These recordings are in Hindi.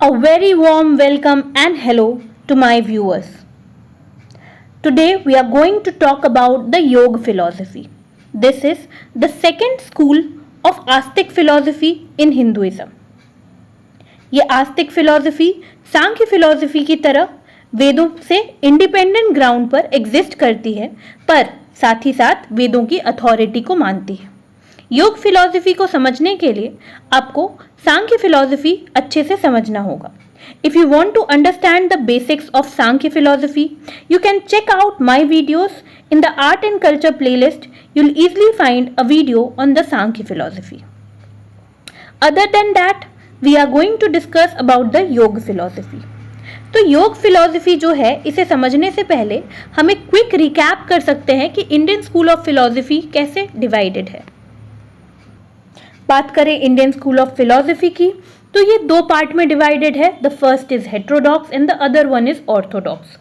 A very warm welcome and hello to my viewers. Today we are going to talk about the Yoga philosophy. This is the second school of Astik philosophy in Hinduism. ये आस्तिक philosophy सांख्य philosophy की तरह वेदों से इंडिपेंडेंट ग्राउंड पर एग्जिस्ट करती है, पर साथ ही साथ वेदों की अथॉरिटी को मानती है। योग फिलॉसफी को समझने के लिए आपको सांख्य फिलॉसफी अच्छे से समझना होगा। If you want to understand the basics of Sankhya philosophy, you can check out my videos in the Art and Culture playlist. You'll easily find a video on the Sankhya philosophy. Other than that, we are going to discuss about the Yoga philosophy. तो योग फिलॉसफी जो है, इसे समझने से पहले हम एक क्विक रिकैप कर सकते हैं कि इंडियन स्कूल ऑफ फिलॉसफी कैसे डिवाइडेड है। बात करें इंडियन स्कूल ऑफ फिलॉसफी की, तो ये दो पार्ट में डिवाइडेड है। The first is heterodox and the other one is orthodox.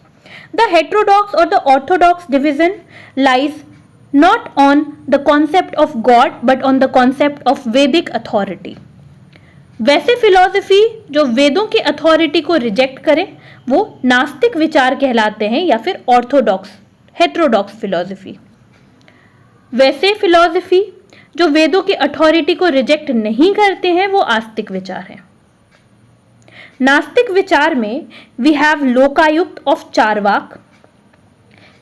The heterodox और the orthodox division lies not on the concept of God but on the concept of Vedic authority. वैसे फिलॉसफी जो वेदों की अथॉरिटी को रिजेक्ट करे वो नास्तिक विचार कहलाते हैं या फिर ऑर्थोडॉक्स हेट्रोडॉक्स फिलॉसफी। वैसे फिलॉसफी जो वेदों की अथॉरिटी को रिजेक्ट नहीं करते हैं वो आस्तिक विचार है। नास्तिक विचार में we have Lokayukta of Charvaka,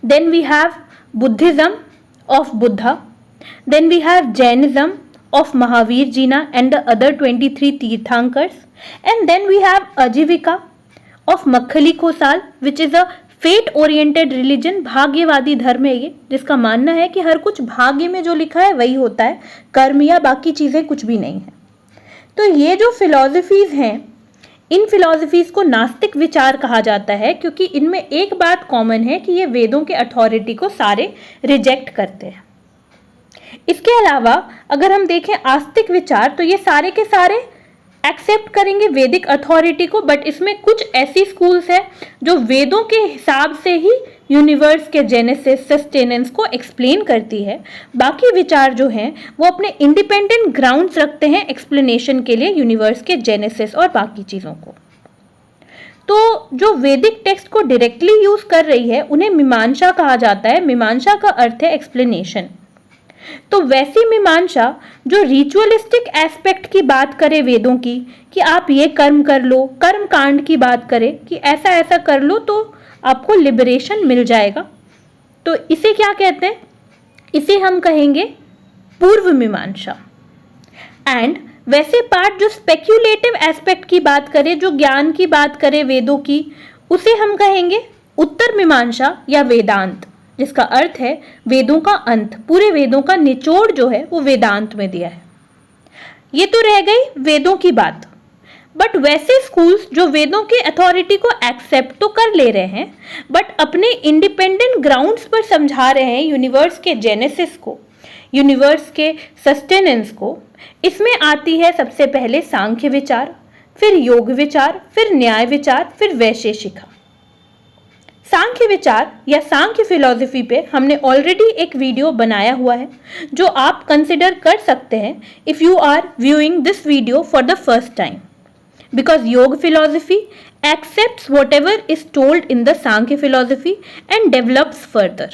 then we have Buddhism of Buddha, then we have Jainism of Mahavir Jina and the other 23 Tirthankars, and then we have Ajivika of Makhali Khosal, which is a fate oriented religion। भाग्यवादी धर्म है ये, जिसका मानना है कि हर कुछ भाग्य में जो लिखा है वही होता है, कर्म या बाकी चीजें कुछ भी नहीं है। तो ये जो फिलॉसफीज हैं, इन फिलॉसफीज को नास्तिक विचार कहा जाता है क्योंकि इनमें एक बात कॉमन है कि ये वेदों के अथॉरिटी को सारे रिजेक्ट करते हैं। इसके अलावा अगर हम देखें आस्तिक विचार, तो ये सारे के सारे एक्सेप्ट करेंगे वैदिक अथॉरिटी को, बट इसमें कुछ ऐसी स्कूल्स हैं जो वेदों के हिसाब से ही यूनिवर्स के जेनेसिस सस्टेनेंस को एक्सप्लेन करती है। बाकी विचार जो हैं वो अपने इंडिपेंडेंट ग्राउंड्स रखते हैं एक्सप्लेनेशन के लिए यूनिवर्स के जेनेसिस और बाकी चीज़ों को। तो जो वैदिक टेक्स्ट को डायरेक्टली यूज कर रही है उन्हें मीमांसा कहा जाता है। मीमांसा का अर्थ है एक्सप्लेनेशन। तो वैसी मीमांसा जो रिचुअलिस्टिक एस्पेक्ट की बात करे वेदों की, कि आप ये कर्म कर लो, कर्म कांड की बात करे कि ऐसा ऐसा कर लो तो आपको लिबरेशन मिल जाएगा, तो इसे क्या कहते हैं? इसे हम कहेंगे पूर्व मीमांसा। एंड वैसे पार्ट जो स्पेक्यूलेटिव एस्पेक्ट की बात करे, जो ज्ञान की बात करे वेदों की, उसे हम कहेंगे उत्तर मीमांसा या वेदांत, जिसका अर्थ है वेदों का अंत। पूरे वेदों का निचोड़ जो है वो वेदांत में दिया है। ये तो रह गई वेदों की बात। बट वैसे स्कूल्स जो वेदों के अथॉरिटी को एक्सेप्ट तो कर ले रहे हैं, बट अपने इंडिपेंडेंट ग्राउंड्स पर समझा रहे हैं यूनिवर्स के जेनेसिस को, यूनिवर्स के सस्टेनेंस को। इसमें आती है सबसे पहले सांख्य विचार, फिर योग विचार, फिर न्याय विचार, फिर वैशेषिका। सांख्य विचार या सांख्य फिलॉसफी पे हमने ऑलरेडी एक वीडियो बनाया हुआ है जो आप कंसिडर कर सकते हैं if you are viewing this video for the first time, because yoga philosophy accepts whatever is told in the Sankhya philosophy and develops further.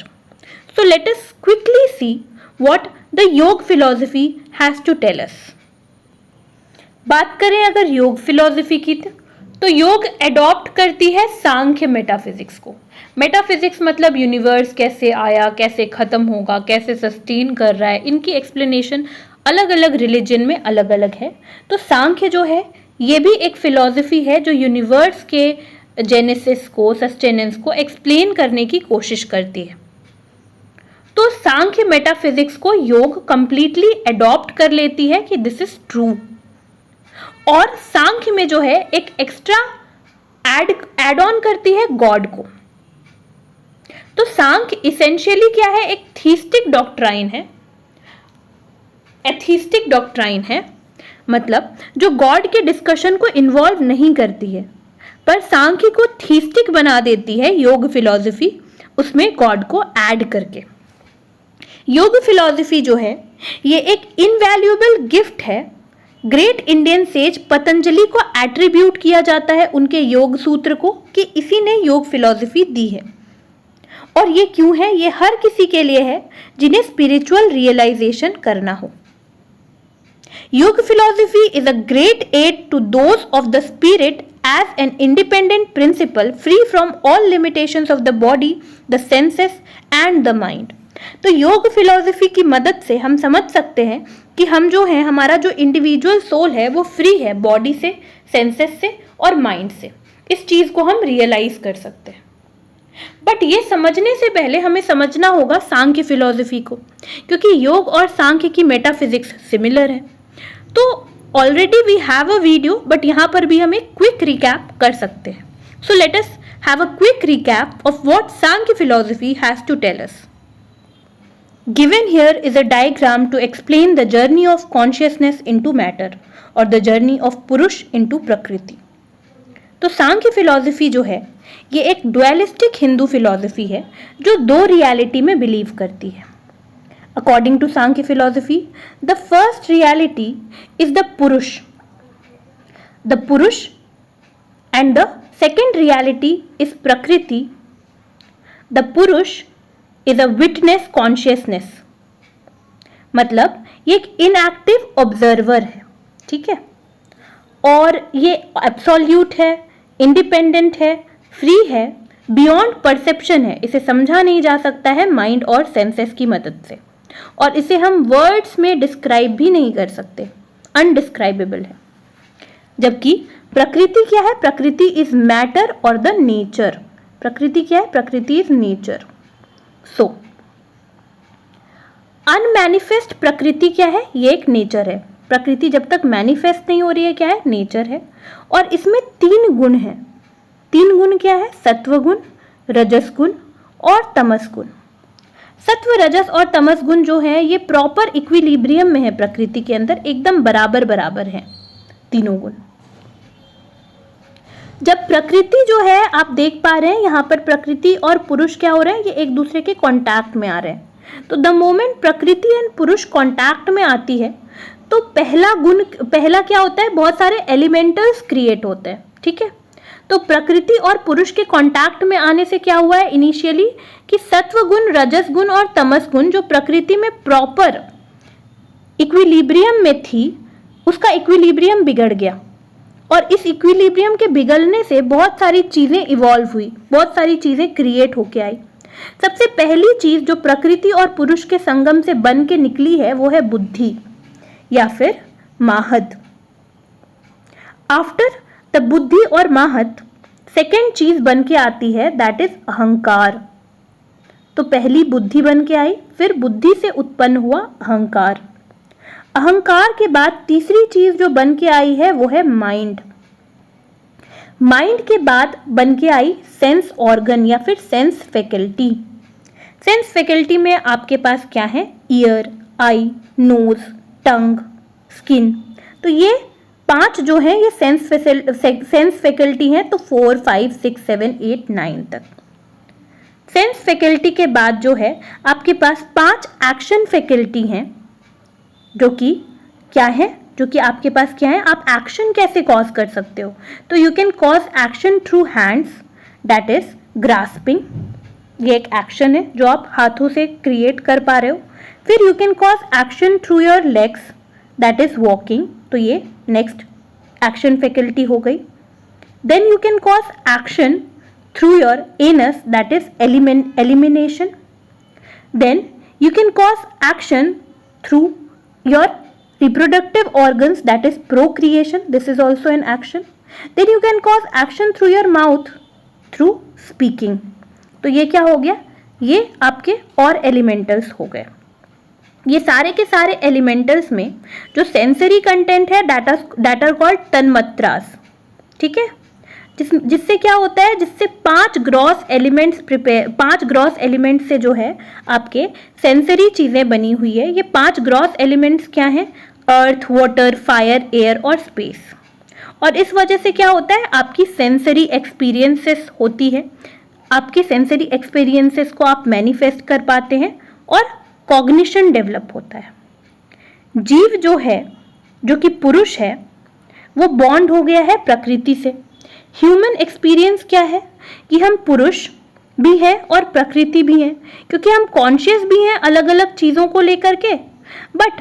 So let us quickly see what the Yoga philosophy has to tell us. बात करें अगर योग फिलॉसफी की, तो योग एडॉप्ट करती है सांख्य मेटाफिजिक्स को। मेटाफिजिक्स मतलब यूनिवर्स कैसे आया, कैसे खत्म होगा, कैसे सस्टेन कर रहा है, इनकी एक्सप्लेनेशन अलग अलग रिलीजन में अलग अलग है। तो सांख्य जो है ये भी एक फिलॉसफी है जो यूनिवर्स के जेनेसिस को, सस्टेनेंस को एक्सप्लेन करने की कोशिश करती है। तो सांख्य मेटाफिजिक्स को योग कंप्लीटली एडॉप्ट कर लेती है कि दिस इज ट्रू। और सांख्य में जो है एक एक्स्ट्रा एड ऑन करती है गॉड को। तो सांख्य इसेंशियली क्या है? एक थीस्टिक डॉक्ट्राइन है, एथीस्टिक डॉक्ट्राइन है, मतलब जो गॉड के डिस्कशन को इन्वॉल्व नहीं करती है, पर सांख्य को थीस्टिक बना देती है योग फिलॉसफी, उसमें गॉड को ऐड करके। योग फिलॉसफी जो है ये एक इनवैल्यूएबल गिफ्ट है ग्रेट इंडियन सेज पतंजलि को एट्रीब्यूट किया जाता है उनके योग सूत्र को कि इसी ने योग फिलॉसफी दी है। और ये क्यों है? ये हर किसी के लिए है जिन्हें स्पिरिचुअल रियलाइजेशन करना हो। Yoga philosophy is a great aid to those of the spirit as an independent principle free from all limitations of the body, the senses and the mind। तो योग फिलॉसफी की मदद से हम समझ सकते हैं कि हम जो है, हमारा जो इंडिविजुअल सोल है वो फ्री है बॉडी से, सेंसेस से और माइंड से। इस चीज को हम रियलाइज कर सकते हैं। बट ये समझने से पहले हमें समझना होगा सांख्य फिलॉसफी को, क्योंकि योग और सांख्य की मेटाफिजिक्स सिमिलर है। तो already we have a video, but यहाँ पर भी हम एक क्विक रिकैप कर सकते हैं। So let us have a quick recap of what Sankhya philosophy has to tell us. Given here is a diagram to explain the journey of consciousness into matter or the journey of पुरुष into प्रकृति। तो सांख्य फिलॉसफी जो है ये एक डुअलिस्टिक हिंदू फिलॉसफी है जो दो रियलिटी में बिलीव करती है। According to Sankhya philosophy, the first reality is the Purush, and the second reality is Prakriti. The Purush is a witness consciousness, मतलब ये एक इनएक्टिव ऑब्जर्वर है, ठीक है, और ये एब्सोल्यूट है, इंडिपेंडेंट है, फ्री है, बियॉन्ड परसेप्शन है, इसे समझा नहीं जा सकता है माइंड और सेंसेस की मदद से, और इसे हम वर्ड्स में डिस्क्राइब भी नहीं कर सकते, अनडिस्क्राइबेबल है। जबकि प्रकृति क्या है? प्रकृति इज मैटर और द नेचर। प्रकृति क्या है? प्रकृति इज नेचर। सो अनमैनिफेस्ट प्रकृति क्या है? ये एक नेचर है। प्रकृति जब तक मैनिफेस्ट नहीं हो रही है क्या है? नेचर है। और इसमें 3 गुण हैं। 3 गुण क्या है? सत्व गुण, रजस गुण और तमस गुण। सत्व, रजस और तमस गुण जो है ये प्रॉपर इक्विलिब्रियम में है प्रकृति के अंदर, एकदम बराबर बराबर है तीनों गुण। जब प्रकृति जो है, आप देख पा रहे हैं यहाँ पर प्रकृति और पुरुष क्या हो रहे हैं? ये एक दूसरे के कांटेक्ट में आ रहे हैं। तो द मोमेंट प्रकृति एंड पुरुष कांटेक्ट में आती है तो पहला क्या होता है? बहुत सारे एलिमेंटल्स क्रिएट होते हैं, ठीक है। तो प्रकृति और पुरुष के कांटेक्ट में आने से क्या हुआ है इनिशियली कि सत्व गुण, रजस गुण और तमस गुण जो प्रकृति में प्रॉपर इक्विलिब्रियम में थी, उसका इक्विलिब्रियम बिगड़ गया, और इस इक्विलिब्रियम के बिगड़ने से बहुत सारी चीजें इवॉल्व हुई, बहुत सारी चीजें क्रिएट होके आई। सबसे पहली चीज जो प्रकृति और पुरुष के संगम से बन के निकली है वो है बुद्धि या फिर माहद। आफ्टर द बुद्धि और महत सेकेंड चीज बन के आती है, दैट इज अहंकार। तो पहली बुद्धि बन के आई, फिर बुद्धि से उत्पन्न हुआ अहंकार। अहंकार के बाद तीसरी चीज जो बन के आई है वो है माइंड। माइंड के बाद बन के आई सेंस ऑर्गन या फिर सेंस फैकल्टी। सेंस फैकल्टी में आपके पास क्या है? ईयर, आई, नोज, टंग, स्किन। तो ये 5 जो है ये सेंस फैकल्टी है। तो 4, 5, 6, 7, 8, 9 तक। सेंस फैकल्टी के बाद जो है आपके पास 5 एक्शन फैकल्टी हैं, जो कि क्या है? जो कि आपके पास क्या है? आप एक्शन कैसे कॉज कर सकते हो? तो you can cause action through hands, that is grasping. ये एक एक्शन है जो आप हाथों से क्रिएट कर पा रहे हो। फिर you can cause action through your legs, that is walking. तो ये नेक्स्ट एक्शन फैकल्टी हो गई। Then you can cause action through your anus, that is elimination. Then you can cause action through your reproductive organs, that is procreation, this is also an action. Then you can cause action through your mouth through speaking. तो ये क्या हो गया? ये आपके और एलिमेंटल्स हो गए। ये सारे के सारे एलिमेंटल्स में जो सेंसरी कंटेंट है दैट आर कॉल्ड तन्मात्रास, ठीक है। जिससे क्या होता है? जिससे 5 ग्रॉस एलिमेंट्स से जो है आपके सेंसरी चीजें बनी हुई है। ये 5 ग्रॉस एलिमेंट्स क्या हैं? अर्थ, वाटर, फायर, एयर और स्पेस। और इस वजह से क्या होता है? आपकी सेंसरी एक्सपीरियंसेस होती है। आपके सेंसरी एक्सपीरियंसेस को आप मैनिफेस्ट कर पाते हैं और कॉग्निशन डेवलप होता है। जीव जो है जो कि पुरुष है, वो बॉन्ड हो गया है प्रकृति से। ह्यूमन एक्सपीरियंस क्या है कि हम पुरुष भी हैं और प्रकृति भी हैं, क्योंकि हम कॉन्शियस भी हैं अलग अलग चीज़ों को लेकर के, बट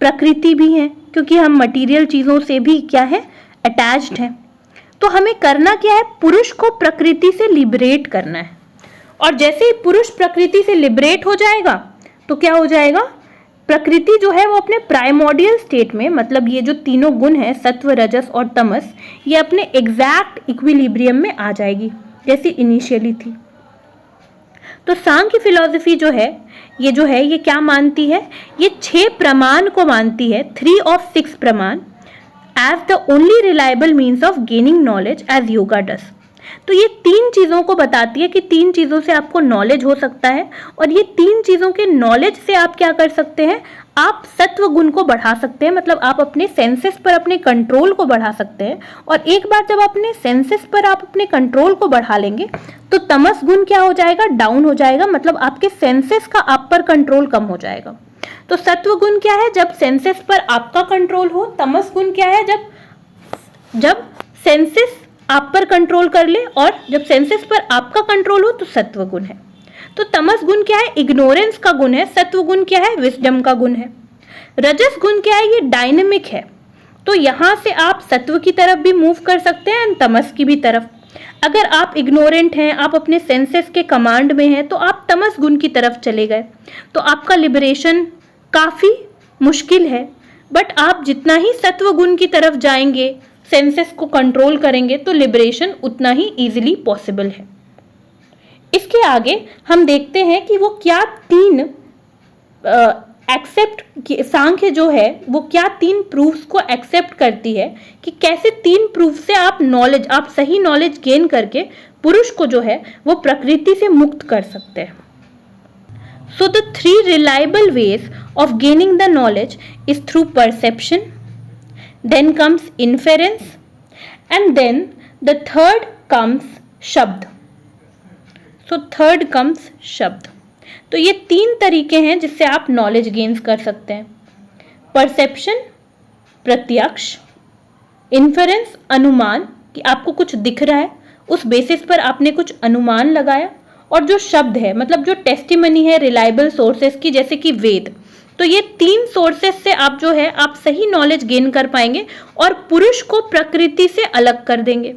प्रकृति भी हैं क्योंकि हम मटेरियल चीज़ों से भी क्या है, अटैच्ड हैं। तो हमें करना क्या है, पुरुष को प्रकृति से लिबरेट करना है। और जैसे ही पुरुष प्रकृति से लिबरेट हो जाएगा तो क्या हो जाएगा, प्रकृति जो है वो अपने प्राइमोर्डियल स्टेट में, मतलब ये जो तीनों गुण हैं सत्व, रजस और तमस, ये अपने एग्जैक्ट इक्विलिब्रियम में आ जाएगी जैसी इनिशियली थी। तो सांख्य फिलॉसफी जो है ये क्या मानती है, ये 6 प्रमाण को मानती है, 3 of 6 pramana, as the only reliable means of gaining knowledge as yoga does. तो ये 3 चीज़ों को बताती है कि 3 चीज़ों से आपको नॉलेज हो सकता है, और ये 3 चीज़ों के नॉलेज से आप क्या कर सकते हैं, आप सत्व गुण को बढ़ा सकते हैं, मतलब आप अपने सेंसेस पर अपने कंट्रोल को बढ़ा सकते हैं। और एक बार जब अपने सेंसेस पर आप अपने कंट्रोल को बढ़ा लेंगे तो तमस गुण क्या हो जाएगा, डाउन हो जाएगा, मतलब आपके सेंसेस का आप पर कंट्रोल कम हो जाएगा। तो सत्व गुण क्या है, जब सेंसेस पर आपका कंट्रोल हो। तमस गुण क्या है, जब सेंसेस आप पर कंट्रोल कर ले, और जब सेंसेस पर आपका कंट्रोल हो तो सत्व गुण है। तो तमस गुण क्या है, इग्नोरेंस का गुण है। सत्व गुण क्या है, विजडम का गुण है। रजस गुण क्या है, ये डायनेमिक है। तो यहां से आप सत्व की तरफ भी मूव कर सकते हैं, तमस की भी तरफ। अगर आप इग्नोरेंट हैं, आप अपने सेंसेस के कमांड में हैं, तो आप तमस गुण की तरफ चले गए, तो आपका लिबरेशन काफी मुश्किल है। बट आप जितना ही सत्व गुण की तरफ जाएंगे, सेंसेस को कंट्रोल करेंगे, तो लिबरेशन उतना ही इजीली पॉसिबल है। इसके आगे हम देखते हैं कि वो क्या 3 सांख्य जो है वो क्या 3 प्रूफ्स को एक्सेप्ट करती है, कि कैसे 3 प्रूफ से आप सही नॉलेज गेन करके पुरुष को जो है वो प्रकृति से मुक्त कर सकते हैं। So the 3 reliable ways of gaining the knowledge is through perception, then comes inference, and then the third comes शब्द। So third comes शब्द। तो ये 3 तरीके हैं जिससे आप नॉलेज गेन्स कर सकते हैं। परसेप्शन प्रत्यक्ष, इन्फरेंस अनुमान कि आपको कुछ दिख रहा है, उस बेसिस पर आपने कुछ अनुमान लगाया, और जो शब्द है मतलब जो टेस्टिमनी है रिलायबल सोर्सेस की, जैसे कि वेद। तो ये 3 सोर्सेस से आप जो है आप सही नॉलेज गेन कर पाएंगे और पुरुष को प्रकृति से अलग कर देंगे।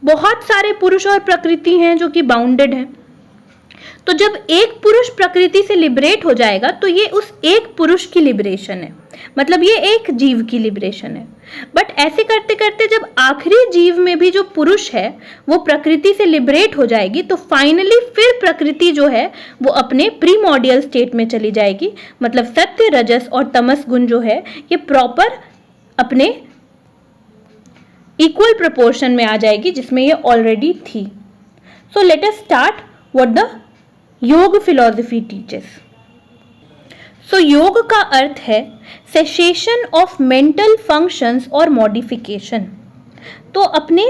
बहुत सारे पुरुष और प्रकृति हैं जो कि बाउंडेड हैं। तो जब एक पुरुष प्रकृति से लिबरेट हो जाएगा तो ये उस एक पुरुष की लिबरेशन है, मतलब ये एक जीव की लिबरेशन है। बट ऐसे करते करते जब आखिरी जीव में भी जो पुरुष है वो प्रकृति से लिबरेट हो जाएगी, तो फाइनली फिर प्रकृति जो है वो अपने प्रीमॉर्डियल स्टेट में चली जाएगी, मतलब सत्य, रजस और तमस गुण जो है ये प्रॉपर अपने इक्वल प्रोपोर्शन में आ जाएगी जिसमें ये ऑलरेडी थी। सो let us start what the योग फिलॉसफी टीचेस। सो योग का अर्थ है सेसेशन ऑफ मेंटल फंक्शंस और मॉडिफिकेशन। तो अपने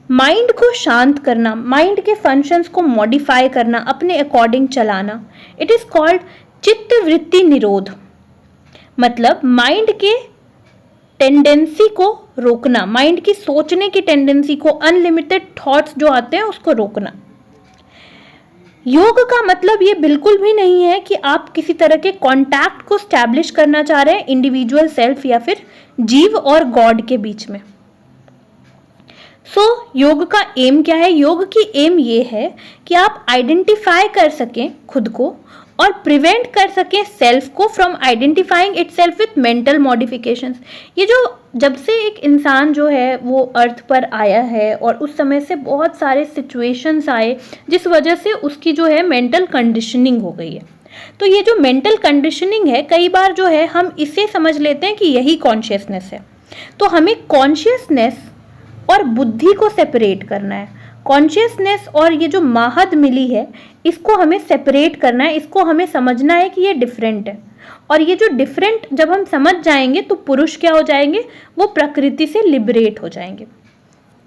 माइंड को शांत करना, माइंड के फंक्शंस को मॉडिफाई करना, अपने अकॉर्डिंग चलाना। इट इज कॉल्ड चित्त वृत्ति निरोध, मतलब माइंड के टेंडेंसी को रोकना, माइंड की सोचने की टेंडेंसी को, अनलिमिटेड थॉट्स जो आते हैं उसको रोकना। योग का मतलब ये बिल्कुल भी नहीं है कि आप किसी तरह के कॉन्टैक्ट को स्टैब्लिश करना चाह रहे हैं इंडिविजुअल सेल्फ या फिर जीव और गॉड के बीच में। योग का एम क्या है? योग की एम ये है कि आप आइडेंटिफाई कर सकें खुद को और प्रिवेंट कर सकें सेल्फ को from identifying itself with mental modifications. ये जो जब से एक इंसान जो है वो अर्थ पर आया है और उस समय से बहुत सारे सिचुएशंस आए जिस वजह से उसकी जो है मेंटल कंडीशनिंग हो गई है। तो ये जो मेंटल कंडीशनिंग है कई बार जो है हम इसे समझ लेते हैं कि यही कॉन्शियसनेस है। तो हमें कॉन्शियसनेस और बुद्धि को सेपरेट करना है। कॉन्शियसनेस और ये जो माहद मिली है इसको हमें सेपरेट करना है, इसको हमें समझना है कि ये डिफरेंट है। और ये जो डिफरेंट जब हम समझ जाएंगे तो पुरुष क्या हो जाएंगे? वो प्रकृति से लिबरेट हो जाएंगे।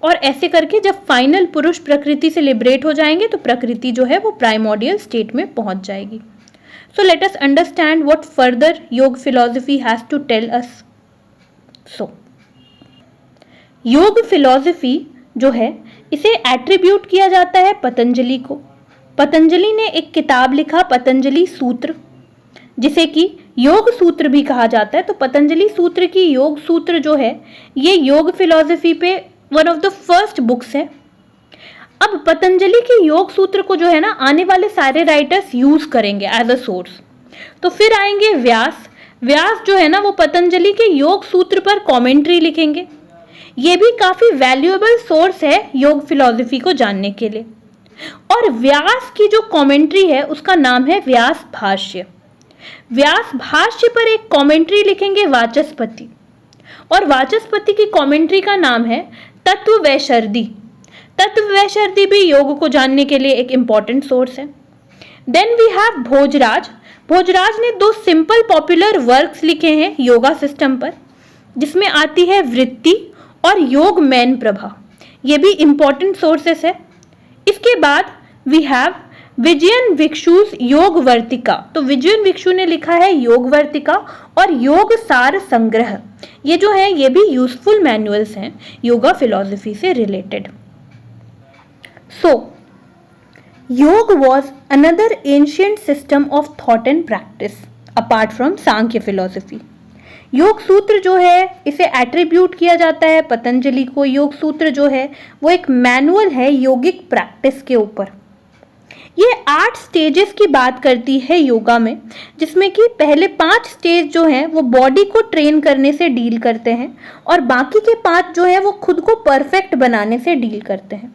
और ऐसे करके जब फाइनल पुरुष प्रकृति से लिबरेट हो जाएंगे तो प्रकृति जो है वो प्राइमोर्डियल स्टेट में पहुंच जाएगी। So let us understand what further yoga philosophy has to tell us. So yoga philosophy जो है इसे एट्रीब्यूट किया जाता है पतंजलि को। पतंजलि ने एक किताब लिखा पतंजलि सूत्र, जिसे कि योग सूत्र भी कहा जाता है। तो पतंजलि सूत्र की योग सूत्र जो है ये योग फिलॉसफी पे one of the first books है। अब पतंजलि के योग सूत्र को जो है ना आने वाले सारे राइटर्स यूज करेंगे एज अ सोर्स। तो फिर आएंगे व्यास। व्यास जो है ना वो पतंजलि के योग सूत्र पर कमेंट्री लिखेंगे। ये भी काफी वैल्यूएबल सोर्स है योग फिलॉसफी को जानने के लिए। और व्यास की जो कमेंट्री है उसका नाम है व्यास भाष्य। व्यास भाष्य पर एक कमेंट्री लिखेंगे वाचस्पति, और वाचस्पति की कमेंट्री का नाम है तत्ववैशर्दी। तत्ववैशर्दी भी योग को जानने के लिए एक इंपॉर्टेंट सोर्स है। Then we have Bhojraj. Bhojraj ने 2 सिंपल पॉपुलर वर्क्स लिखे हैं योगा सिस्टम पर, जिसमें आती है वृत्ति और योग मैन प्रभा। ये भी इंपॉर्टेंट सोर्सेस है। इसके बाद वी हैव विजयन भिक्षुस योग वर्तिका। तो विजयन भिक्षु ने लिखा है योग वर्तिका और योग सार संग्रह। ये जो है ये भी यूजफुल मैनुअल्स हैं योगा फिलॉसफी से रिलेटेड। सो योग was another ancient system of thought and practice apart from Sankhya philosophy. योग सूत्र जो है इसे एट्रीब्यूट किया जाता है पतंजलि को। योग सूत्र जो है वो एक मैनुअल है योगिक प्रैक्टिस के ऊपर। ये 8 स्टेजेस की बात करती है योगा में, जिसमें कि पहले 5 स्टेज जो हैं वो बॉडी को ट्रेन करने से डील करते हैं और बाकी के 5 जो है वो खुद को परफेक्ट बनाने से डील करते हैं।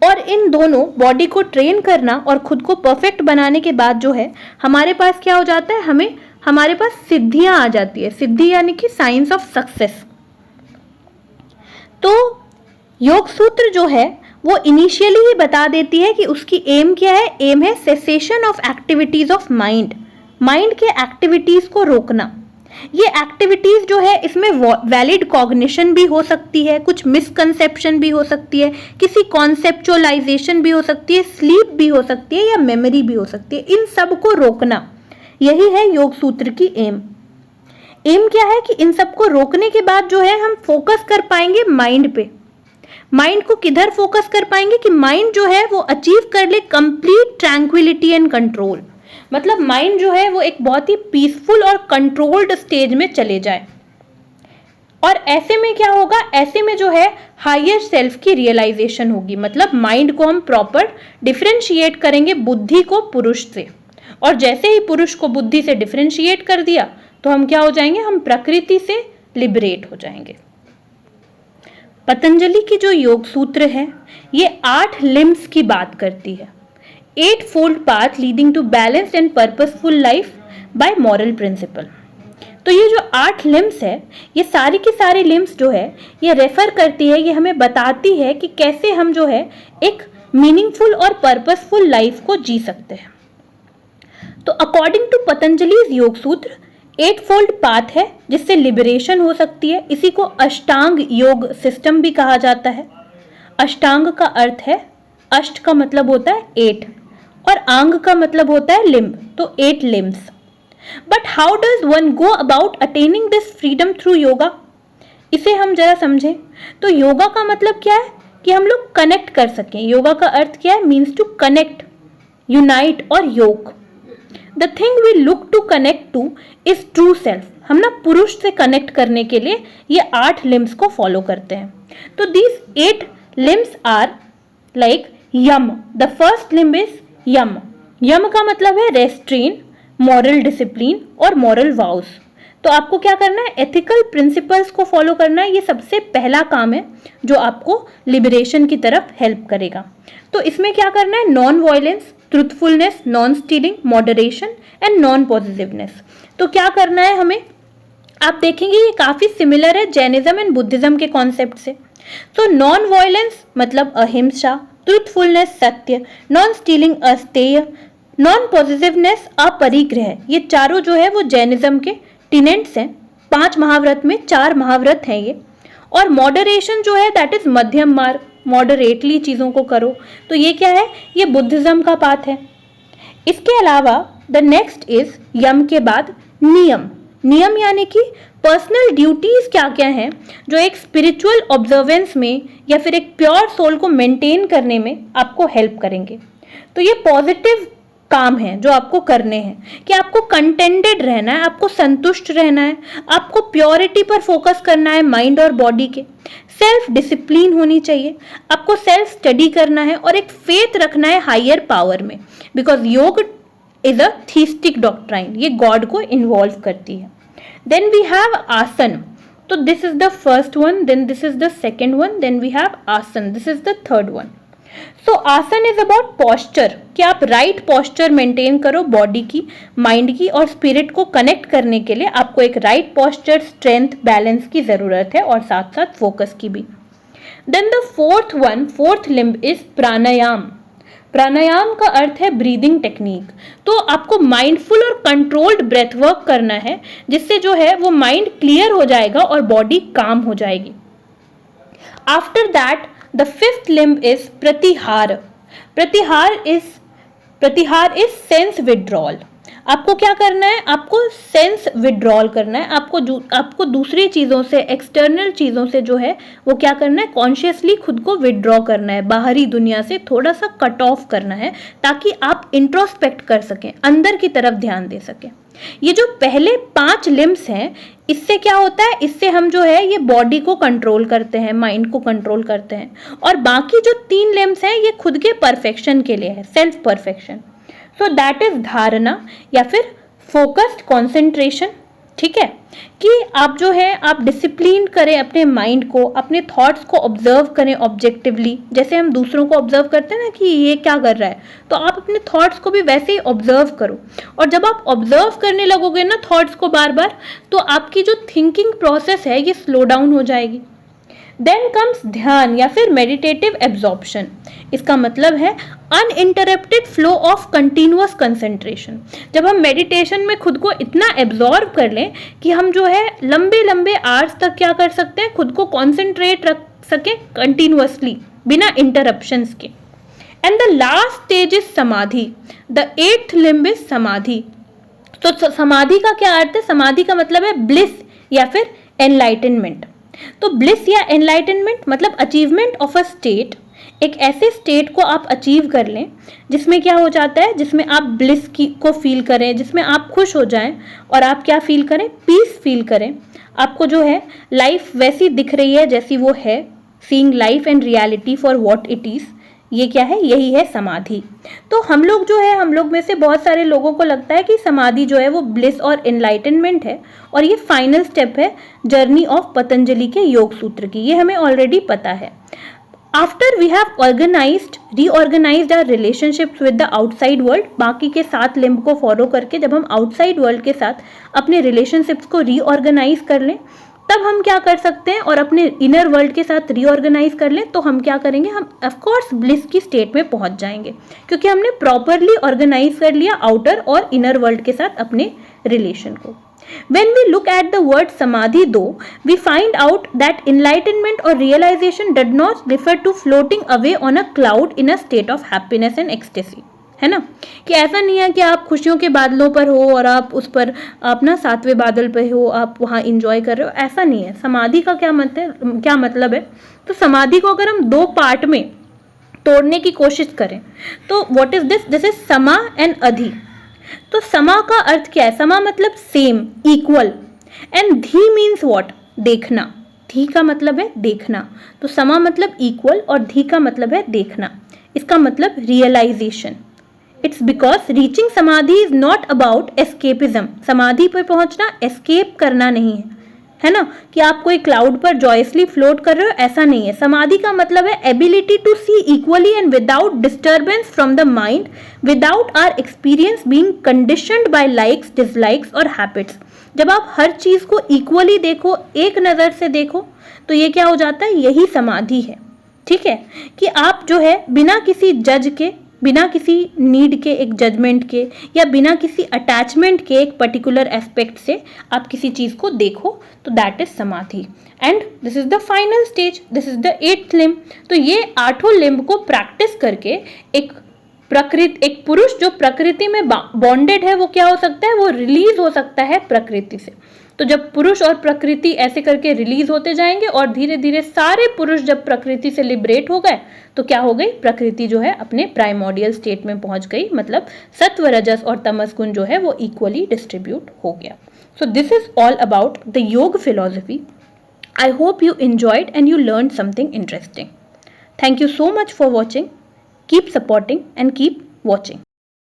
और इन दोनों बॉडी को ट्रेन करना और खुद को परफेक्ट बनाने के बाद जो है हमारे पास क्या हो जाता है, हमारे पास सिद्धियां आ जाती है। सिद्धि यानी कि साइंस ऑफ सक्सेस। तो योग सूत्र जो है वो इनिशियली ही बता देती है कि उसकी एम क्या है। एम है cessation of activities of mind. Mind के एक्टिविटीज को रोकना। ये एक्टिविटीज जो है इसमें वैलिड कॉग्निशन भी हो सकती है, कुछ मिसकंसेप्शन भी हो सकती है, किसी कॉन्सेप्चुअलाइजेशन भी हो सकती है, स्लीप भी हो सकती है या मेमोरी भी हो सकती है। इन सब को रोकना, यही है योग सूत्र की एम। एम क्या है कि इन सब को रोकने के बाद जो है हम फोकस कर पाएंगे माइंड पे। माइंड को किधर फोकस कर पाएंगे कि माइंड जो है वो अचीव कर ले कंप्लीट ट्रैंक्विलिटी एंड कंट्रोल। मतलब माइंड जो है वो एक बहुत ही पीसफुल और कंट्रोल्ड स्टेज में चले जाए। और ऐसे में क्या होगा, ऐसे में जो है हायर सेल्फ की रियलाइजेशन होगी। मतलब माइंड को हम प्रॉपर डिफरेंशिएट करेंगे बुद्धि को पुरुष से, और जैसे ही पुरुष को बुद्धि से डिफरेंशिएट कर दिया तो हम क्या हो जाएंगे, हम प्रकृति से लिबरेट हो जाएंगे। पतंजलि की जो योग सूत्र है ये 8 लिम्स की बात करती है। 8 fold path leading to balanced and purposeful life by moral principle. तो ये जो 8 लिम्स है, ये सारी की सारी लिम्स जो है ये रेफर करती है, ये हमें बताती है कि कैसे हम जो है एक मीनिंगफुल और पर्पसफुल लाइफ को जी सकते हैं। तो अकॉर्डिंग टू पतंजलि's योग सूत्र 8 फोल्ड पाथ है जिससे लिबरेशन हो सकती है। इसी को अष्टांग योग सिस्टम भी कहा जाता है। अष्टांग का अर्थ है, अष्ट का मतलब होता है 8 और आंग का मतलब होता है लिम्ब, तो 8 limbs. But how does one go about attaining this freedom through yoga? इसे हम जरा समझें। तो योगा का मतलब क्या है कि हम लोग कनेक्ट कर सकें। योगा का अर्थ क्या है, मीन्स टू कनेक्ट, यूनाइट और yoga. The thing we look to connect to is true self. हम ना पुरुष से कनेक्ट करने के लिए ये 8 लिम्स को फॉलो करते हैं। तो these 8 limbs are like yama. The first limb is yama. यम का मतलब है रेस्ट्रेन, मॉरल डिसिप्लिन और मॉरल वाउस। तो आपको क्या करना है, एथिकल प्रिंसिपल्स को फॉलो करना है। ये सबसे पहला काम है जो आपको लिबरेशन की तरफ हेल्प करेगा। तो इसमें क्या करना है, non violence, truthfulness, non stealing, moderation and non positiveness. तो क्या करना है हमें, आप देखेंगे ये काफी सिमिलर है जैनिज्म एंड बुद्धिज्म के कॉन्सेप्ट से। तो नॉन वायलेंस मतलब अहिंसा, ट्रुथफुलनेस सत्य, नॉन स्टीलिंग अस्तेय, नॉन पॉजिटिवनेस अपरिग्रह। ये चारों जो है वो जैनिज्म के टिनेंट्स हैं। 5 महाव्रत में 4 महाव्रत हैं ये। और मॉडरेशन जो है दैट इज मध्यम मार्ग, मॉडरेटली चीज़ों को करो। तो ये क्या है, ये बुद्धिज्म का पाथ है। इसके अलावा द नेक्स्ट इज यम के बाद नियम। नियम यानी कि पर्सनल ड्यूटीज क्या क्या हैं जो एक स्पिरिचुअल ऑब्जर्वेंस में या फिर एक प्योर सोल को मेंटेन करने में आपको हेल्प करेंगे। तो ये पॉजिटिव काम है जो आपको करने हैं कि आपको कंटेंटेड रहना है, आपको संतुष्ट रहना है, आपको प्योरिटी पर फोकस करना है माइंड और बॉडी के, सेल्फ डिसिप्लिन होनी चाहिए, आपको सेल्फ स्टडी करना है और एक फेथ रखना है हायर पावर में, because yoga is a theistic doctrine, ये गॉड को इन्वॉल्व करती है। देन वी हैव आसन, तो this is the first one, then this is the second one, then we have asana, this is the third one. So asana is about posture, कि आप राइट पॉस्चर मेंटेन करो बॉडी की, माइंड की और स्पिरिट को कनेक्ट करने के लिए आपको एक राइट पॉस्चर, स्ट्रेंथ, बैलेंस की जरूरत है और साथ साथ फोकस की भी। Then the fourth one, fourth limb is pranayama. प्राणायाम का अर्थ है ब्रीदिंग टेक्निक। तो आपको माइंडफुल और कंट्रोल्ड ब्रेथ वर्क करना है, जिससे जो है वो माइंड क्लियर हो जाएगा और बॉडी काम हो जाएगी। After that the fifth limb is Pratihar. Pratihar is sense withdrawal. आपको क्या करना है, आपको सेंस विड्रॉल करना है, आपको दूसरी चीज़ों से, एक्सटर्नल चीज़ों से जो है वो क्या करना है, कॉन्शियसली खुद को विड्रॉ करना है, बाहरी दुनिया से थोड़ा सा कट ऑफ करना है, ताकि आप इंट्रोस्पेक्ट कर सकें, अंदर की तरफ ध्यान दे सकें। ये जो पहले 5 लिम्स हैं, इससे क्या होता है, इससे हम जो है ये बॉडी को कंट्रोल करते हैं, माइंड को कंट्रोल करते हैं, और बाकी जो 3 लिम्स हैं ये खुद के परफेक्शन के लिए है, self perfection. So that is धारणा या फिर फोकस्ड कॉन्सेंट्रेशन। ठीक है, कि आप जो है आप डिसिप्लिन करें अपने माइंड को, अपने थॉट्स को ऑब्जर्व करें ऑब्जेक्टिवली, जैसे हम दूसरों को ऑब्जर्व करते हैं ना कि ये क्या कर रहा है, तो आप अपने थॉट्स को भी वैसे ही ऑब्जर्व करो। और जब आप ऑब्जर्व करने लगोगे ना थॉट्स को बार बार, तो आपकी जो थिंकिंग प्रोसेस है ये स्लो डाउन हो जाएगी। देन कम्स ध्यान या फिर मेडिटेटिव एब्जॉर्प्शन। इसका मतलब है uninterrupted flow of continuous concentration. जब हम मेडिटेशन में खुद को इतना एब्जॉर्ब कर लें कि हम जो है लंबे लंबे आवर्स तक क्या कर सकते हैं, खुद को कॉन्सेंट्रेट रख सकें कंटिन्यूअसली, बिना इंटरप्शंस के। And the last stage is समाधि। द 8th लिम्ब इज समाधि। तो समाधि का क्या अर्थ है, समाधि का मतलब है ब्लिस या फिर एनलाइटनमेंट। तो ब्लिस या एनलाइटनमेंट मतलब अचीवमेंट ऑफ अ स्टेट, एक ऐसे स्टेट को आप अचीव कर लें जिसमें क्या हो जाता है, जिसमें आप ब्लिस को फील करें, जिसमें आप खुश हो जाएं और आप क्या फील करें, पीस फील करें। आपको जो है लाइफ वैसी दिख रही है जैसी वो है, seeing life and reality for what it is. ये क्या है, यही है समाधि। तो हम लोग जो है, हम लोग में से बहुत सारे लोगों को लगता है कि समाधि जो है वो ब्लिस और एनलाइटनमेंट है, और ये फाइनल स्टेप है जर्नी ऑफ पतंजलि के योग सूत्र की, ये हमें ऑलरेडी पता है। After we have reorganised our relationships with the outside world, बाकी के 7 लिम्ब को फॉलो करके जब हम आउटसाइड वर्ल्ड के साथ अपने रिलेशनशिप्स को रीऑर्गेनाइज कर लें, तब हम क्या कर सकते हैं, और अपने इनर वर्ल्ड के साथ रीऑर्गेनाइज कर लें, तो हम क्या करेंगे, हम ऑफ कोर्स ब्लिस की स्टेट में पहुंच जाएंगे, क्योंकि हमने प्रॉपरली ऑर्गेनाइज कर लिया आउटर और इनर वर्ल्ड के साथ अपने रिलेशन को। When we look at the word samadhi though, we find out that enlightenment or realization does not refer to floating away on a cloud in a state of happiness and ecstasy, है ना, कि ऐसा नहीं है कि आप खुशियों के बादलों पर हो और आप उस पर आप ना 7वें बादल पे हो, आप वहाँ इंजॉय कर रहे हो, ऐसा नहीं है। समाधि का क्या मतलब है, तो समाधि को अगर हम 2 पार्ट में तोड़ने की कोशिश करें तो व्हाट इज दिस इज समा एंड अधि। तो समा का अर्थ क्या है, समा मतलब सेम, इक्वल, एंड धी मीन्स व्हाट, देखना। धी का मतलब है देखना, तो समा मतलब इक्वल और धी का मतलब है देखना। इसका मतलब रियलाइजेशन। इट्स बिकॉज रीचिंग समाधि इज नॉट अबाउट एस्केपिज्म। समाधि पर पहुंचना एस्केप करना नहीं है ना, कि आप कोई क्लाउड पर जॉयसली फ्लोट कर रहे हो, ऐसा नहीं है। समाधि का मतलब है ability to see equally and without disturbance from the mind, without our experience being conditioned by likes, dislikes और हैबिट्स। जब आप हर चीज को इक्वली देखो, एक नजर से देखो, तो ये क्या हो जाता है, यही समाधि है। ठीक है, कि आप जो है बिना किसी जज के, बिना किसी नीड के, एक जजमेंट के, या बिना किसी अटैचमेंट के एक पर्टिकुलर एस्पेक्ट से आप किसी चीज को देखो, तो दैट इज समाधि। And this is the final stage, this is the 8th limb. तो ये 8 लिम्ब को प्रैक्टिस करके एक पुरुष जो प्रकृति में बॉन्डेड है, वो क्या हो सकता है, वो रिलीज हो सकता है प्रकृति से। तो जब पुरुष और प्रकृति ऐसे करके रिलीज होते जाएंगे और धीरे धीरे सारे पुरुष जब प्रकृति से लिबरेट हो गए तो क्या हो गई, प्रकृति जो है अपने प्राइमोडियल स्टेट में पहुंच गई, मतलब सत्व, रजस और तमस गुण जो है वो इक्वली डिस्ट्रीब्यूट हो गया. So this is all about the योग philosophy. I hope you enjoyed and you learned something interesting. Thank you so much for watching. Keep supporting and keep watching.